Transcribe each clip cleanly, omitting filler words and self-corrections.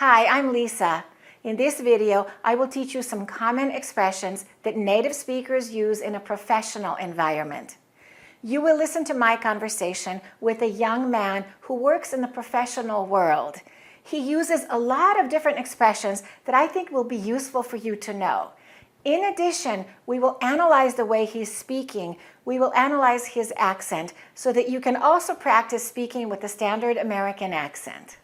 Hi, I'm Lisa. In this video, I will teach you some common expressions that native speakers use in a professional environment. You will listen to my conversation with a young man who works in the professional world. He uses a lot of different expressions that I think will be useful for you to know. In addition, we will analyze the way he's speaking. We will analyze his accent so that you can also practice speaking with the standard American accent.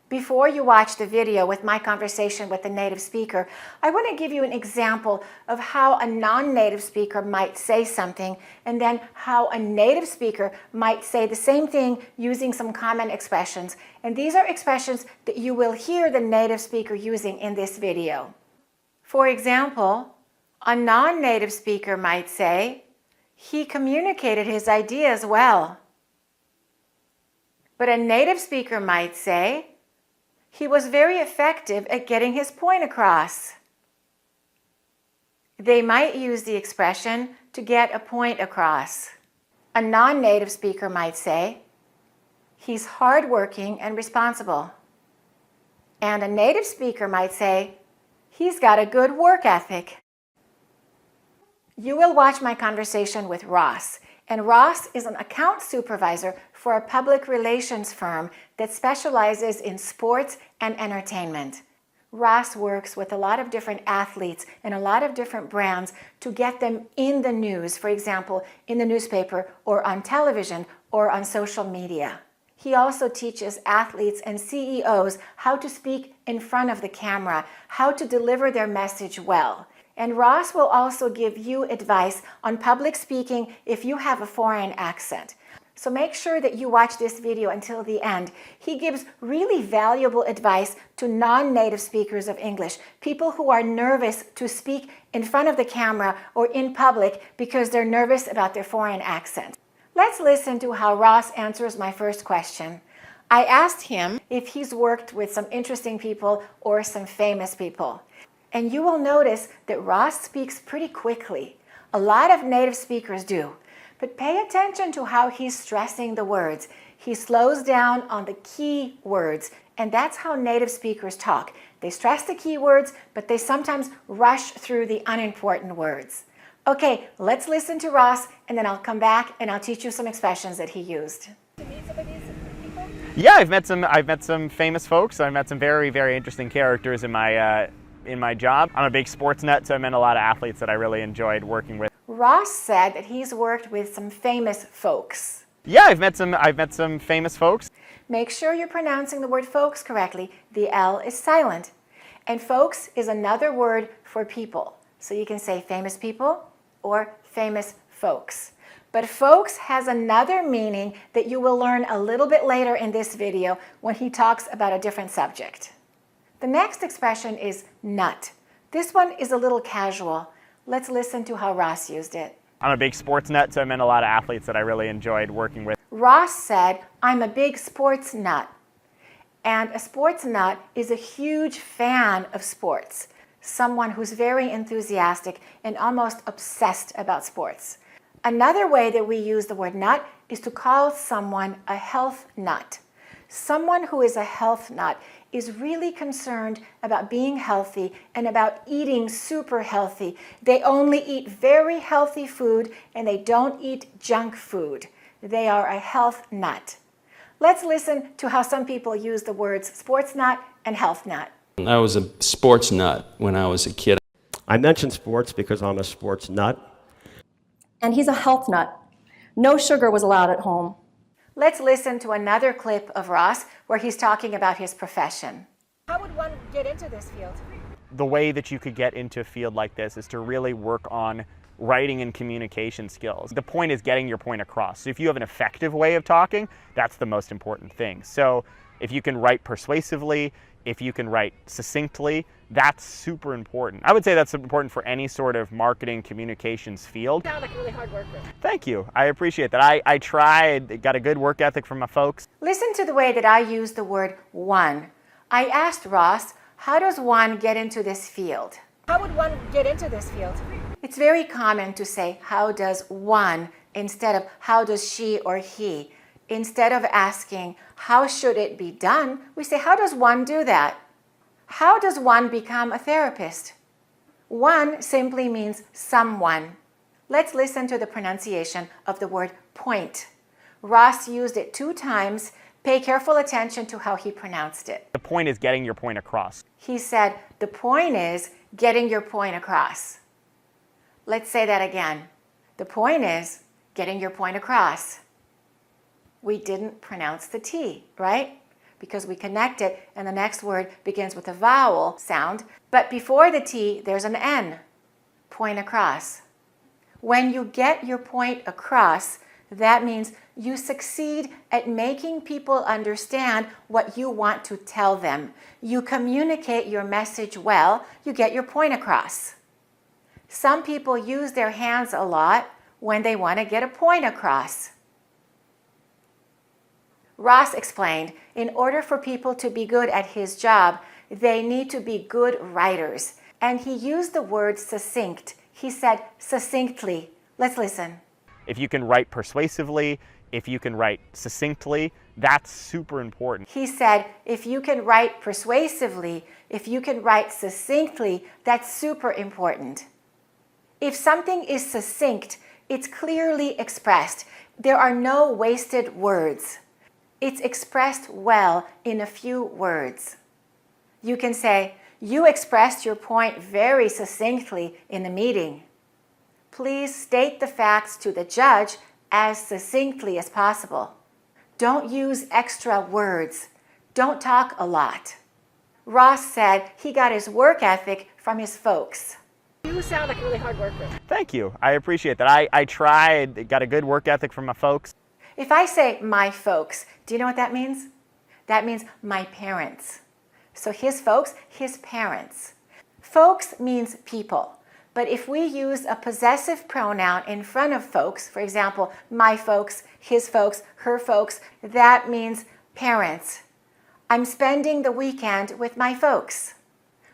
Before you watch the video with my conversation with the native speaker, I want to give you an example of how a non-native speaker might say something, and then how a native speaker might say the same thing using some common expressions. And these are expressions that you will hear the native speaker using in this video. For example, a non-native speaker might say, "He communicated his ideas well." But a native speaker might say, "He was very effective at getting his point across." They might use the expression to get a point across. A non-native speaker might say, "He's hardworking and responsible." And a native speaker might say, "He's got a good work ethic." You will watch my conversation with Ross. And Ross is an account supervisor for a public relations firm that specializes in sports and entertainment. Ross works with a lot of different athletes and a lot of different brands to get them in the news, for example, in the newspaper or on television or on social media. He also teaches athletes and CEOs how to speak in front of the camera, how to deliver their message well. And Ross will also give you advice on public speaking if you have a foreign accent. So make sure that you watch this video until the end. He gives really valuable advice to non-native speakers of English, people who are nervous to speak in front of the camera or in public because they're nervous about their foreign accent. Let's listen to how Ross answers my first question. I asked him if he's worked with some interesting people or some famous people. And you will notice that Ross speaks pretty quickly. A lot of native speakers do. But pay attention to how he's stressing the words. He slows down on the key words, and that's how native speakers talk. They stress the key words, but they sometimes rush through the unimportant words. Okay, let's listen to Ross, and then I'll come back and I'll teach you some expressions that he used. To meet some of these people? Yeah, I've met some famous folks. I've met some very, very interesting characters in my job. I'm a big sports nut, so I met a lot of athletes that I really enjoyed working with. Ross said that he's worked with some famous folks. Yeah, I've met some famous folks. Make sure you're pronouncing the word folks correctly. The L is silent. And folks is another word for people. So you can say famous people or famous folks. But folks has another meaning that you will learn a little bit later in this video when he talks about a different subject. The next expression is nut. This one is a little casual. Let's listen to how Ross used it. I'm a big sports nut, so I met a lot of athletes that I really enjoyed working with. Ross said, "I'm a big sports nut." And a sports nut is a huge fan of sports. Someone who's very enthusiastic and almost obsessed about sports. Another way that we use the word nut is to call someone a health nut. Someone who is a health nut is really concerned about being healthy and about eating super healthy. They only eat very healthy food and they don't eat junk food. They are a health nut. Let's listen to how some people use the words sports nut and health nut. I was a sports nut when I was a kid. I mentioned sports because I'm a sports nut. And he's a health nut. No sugar was allowed at home. Let's listen to another clip of Ross where he's talking about his profession. How would one get into this field? The way that you could get into a field like this is to really work on writing and communication skills. The point is getting your point across. So if you have an effective way of talking, that's the most important thing. So if you can write persuasively, if you can write succinctly, that's super important. I would say that's important for any sort of marketing communications field. You sound like a really hard worker. Thank you. I appreciate that. I tried, got a good work ethic from my folks. Listen to the way that I use the word one. I asked Ross, how does one get into this field? How would one get into this field? It's very common to say, how does one, instead of how does she or he. Instead of asking, how should it be done, we say, how does one do that? How does one become a therapist? One simply means someone. Let's listen to the pronunciation of the word point. Ross used it 2 times. Pay careful attention to how he pronounced it. The point is getting your point across. He said, the point is getting your point across. Let's say that again. The point is getting your point across. We didn't pronounce the T, right? Because we connect it and the next word begins with a vowel sound. But before the T, there's an N. Point across. When you get your point across, that means you succeed at making people understand what you want to tell them. You communicate your message well, you get your point across. Some people use their hands a lot when they want to get a point across. Ross explained, in order for people to be good at his job, they need to be good writers. And he used the word succinct. He said succinctly. Let's listen. If you can write persuasively, if you can write succinctly, that's super important. He said, if you can write persuasively, if you can write succinctly, that's super important. If something is succinct, it's clearly expressed. There are no wasted words. It's expressed well in a few words. You can say, you expressed your point very succinctly in the meeting. Please state the facts to the judge as succinctly as possible. Don't use extra words. Don't talk a lot. Ross said he got his work ethic from his folks. You sound like a really hard worker. Thank you. I appreciate that. I tried, got a good work ethic from my folks. If I say my folks, do you know what that means? That means my parents. So his folks, his parents. Folks means people. But if we use a possessive pronoun in front of folks, for example, my folks, his folks, her folks, that means parents. I'm spending the weekend with my folks.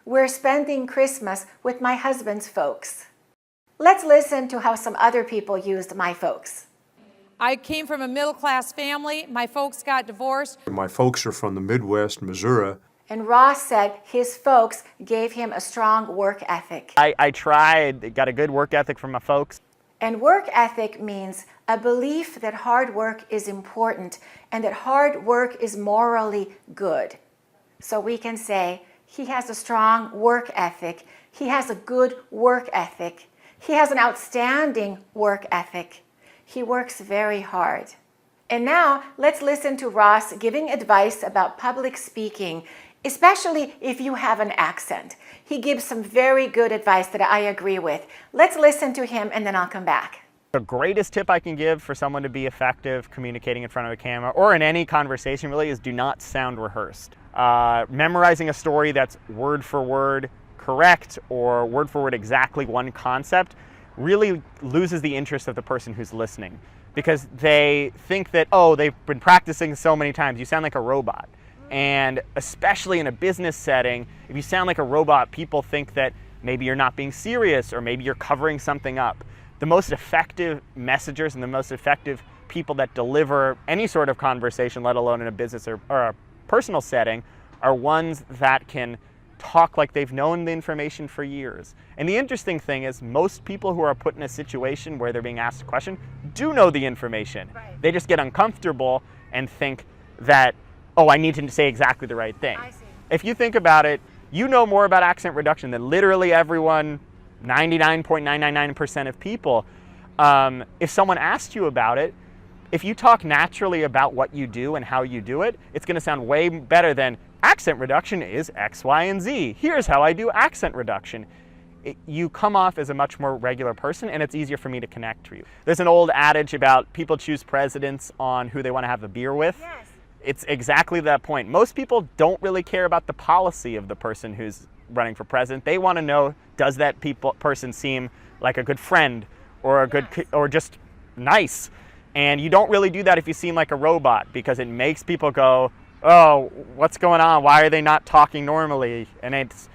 We're spending Christmas with my husband's folks. Let's listen to how some other people used my folks. I came from a middle-class family. My folks got divorced. My folks are from the Midwest, Missouri. And Ross said his folks gave him a strong work ethic. I tried, got a good work ethic from my folks. And work ethic means a belief that hard work is important and that hard work is morally good. So we can say, he has a strong work ethic. He has a good work ethic. He has an outstanding work ethic. He works very hard. And now let's listen to Ross giving advice about public speaking, especially if you have an accent. He gives some very good advice that I agree with. Let's listen to him and then I'll come back. The greatest tip I can give for someone to be effective communicating in front of a camera or in any conversation really is do not sound rehearsed. Memorizing a story that's word for word correct or word for word exactly one concept really loses the interest of the person who's listening because they think that, oh, they've been practicing so many times, you sound like a robot. And especially in a business setting, if you sound like a robot, people think that maybe you're not being serious or maybe you're covering something up. The most effective messengers and the most effective people that deliver any sort of conversation, let alone in a business or a personal setting, are ones that can talk like they've known the information for years. And the interesting thing is most people who are put in a situation where they're being asked a question do know the information. Right. They just get uncomfortable and think that, oh, I need to say exactly the right thing. I see. If you think about it, you know more about accent reduction than literally everyone, 99.999% of people. If someone asked you about it, if you talk naturally about what you do and how you do it, it's going to sound way better than accent reduction is X, Y, and Z. Here's how I do accent reduction. You come off as a much more regular person and it's easier for me to connect to you. There's an old adage about people choose presidents on who they want to have a beer with. Yes. It's exactly that point. Most people don't really care about the policy of the person who's running for president. They want to know, does that person seem like a good friend or a good or just nice? And you don't really do that if you seem like a robot because it makes people go, oh, what's going on? Why are they not talking normally? And it's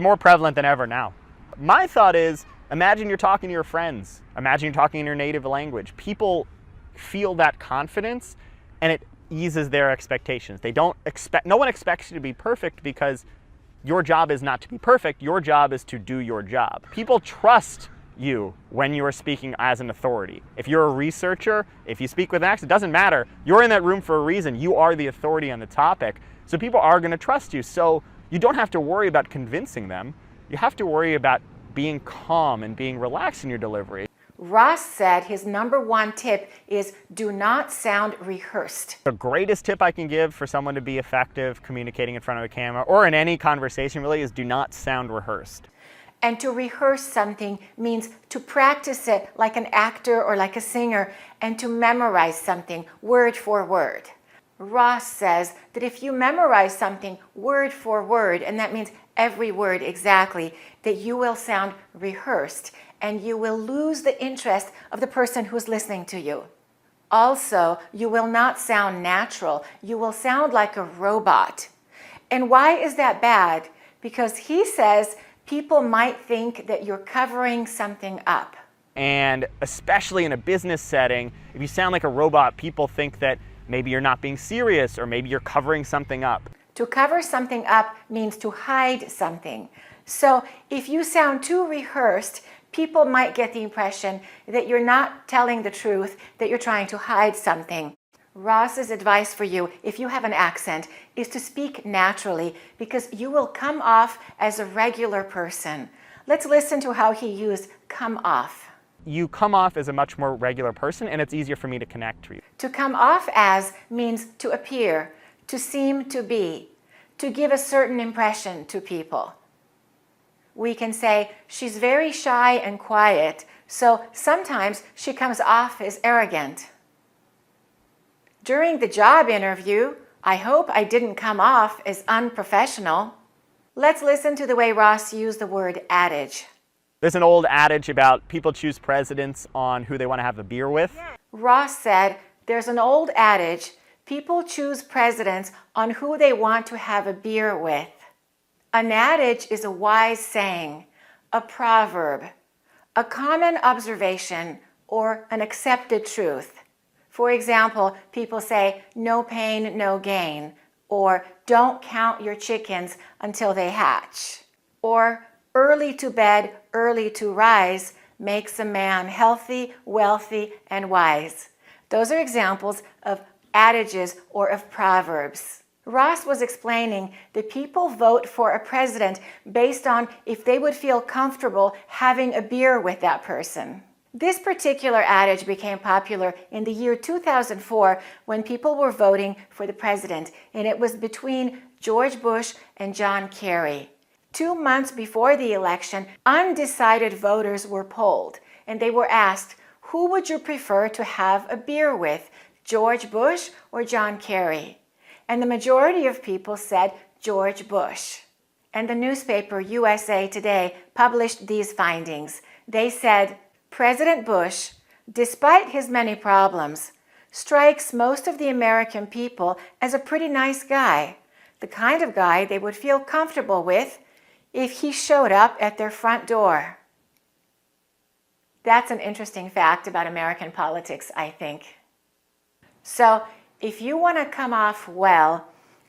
more prevalent than ever now. My thought is, imagine you're talking to your friends. Imagine you're talking in your native language. People feel that confidence, and it eases their expectations. No one expects you to be perfect, because your job is not to be perfect. Your job is to do your job. People trust you when you are speaking as an authority. If you're a researcher, if you speak with an accent, it doesn't matter. You're in that room for a reason. You are the authority on the topic. So people are going to trust you. So you don't have to worry about convincing them. You have to worry about being calm and being relaxed in your delivery. Ross said his #1 tip is do not sound rehearsed. The greatest tip I can give for someone to be effective communicating in front of a camera or in any conversation really is do not sound rehearsed. And to rehearse something means to practice it like an actor or like a singer, and to memorize something word for word. Ross says that if you memorize something word for word, and that means every word exactly, that you will sound rehearsed and you will lose the interest of the person who's listening to you. Also, you will not sound natural. You will sound like a robot. And why is that bad? Because he says people might think that you're covering something up. And especially in a business setting, if you sound like a robot, people think that maybe you're not being serious, or maybe you're covering something up. To cover something up means to hide something. So if you sound too rehearsed, people might get the impression that you're not telling the truth, that you're trying to hide something. Ross's advice for you, if you have an accent, is to speak naturally, because you will come off as a regular person. Let's listen to how he used come off. You come off as a much more regular person, and it's easier for me to connect to you. To come off as means to appear, to seem to be, to give a certain impression to people. We can say, she's very shy and quiet, so sometimes she comes off as arrogant. During the job interview, I hope I didn't come off as unprofessional. Let's listen to the way Ross used the word adage. There's an old adage about people choose presidents on who they want to have a beer with. Ross said, there's an old adage, people choose presidents on who they want to have a beer with. An adage is a wise saying, a proverb, a common observation, or an accepted truth. For example, people say, no pain, no gain, or don't count your chickens until they hatch, or early to bed, early to rise makes a man healthy, wealthy, and wise. Those are examples of adages or of proverbs. Ross was explaining that people vote for a president based on if they would feel comfortable having a beer with that person. This particular adage became popular in the year 2004 when people were voting for the president, and it was between George Bush and John Kerry. 2 months before the election, undecided voters were polled, and they were asked, who would you prefer to have a beer with, George Bush or John Kerry? And the majority of people said George Bush. And the newspaper USA Today published these findings. They said, President Bush, despite his many problems, strikes most of the American people as a pretty nice guy, the kind of guy they would feel comfortable with if he showed up at their front door. That's an interesting fact about American politics, I think. So, if you want to come off well,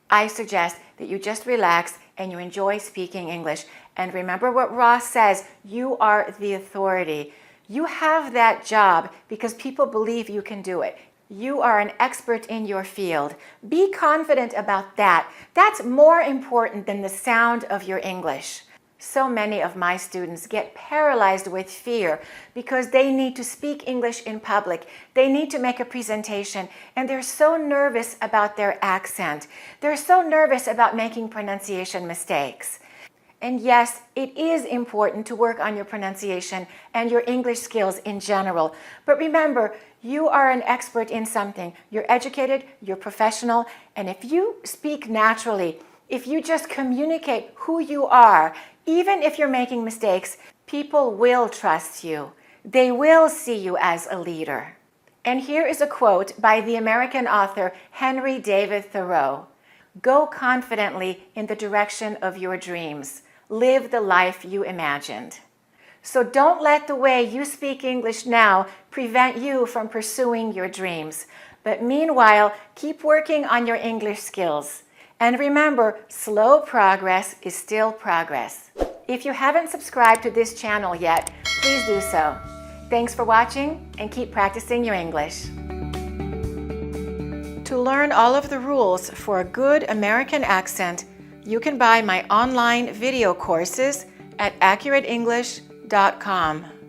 I suggest that you just relax and you enjoy speaking English. And remember what Ross says, you are the authority. You have that job because people believe you can do it. You are an expert in your field. Be confident about that. That's more important than the sound of your English. So many of my students get paralyzed with fear because they need to speak English in public. They need to make a presentation, and they're so nervous about their accent. They're so nervous about making pronunciation mistakes. And yes, it is important to work on your pronunciation and your English skills in general. But remember, you are an expert in something. You're educated, you're professional, and if you speak naturally, if you just communicate who you are, even if you're making mistakes, people will trust you. They will see you as a leader. And here is a quote by the American author Henry David Thoreau. Go confidently in the direction of your dreams. Live the life you imagined. So don't let the way you speak English now prevent you from pursuing your dreams. But meanwhile, keep working on your English skills. And remember, slow progress is still progress. If you haven't subscribed to this channel yet, please do so. Thanks for watching and keep practicing your English. To learn all of the rules for a good American accent, you can buy my online video courses at AccurateEnglish.com.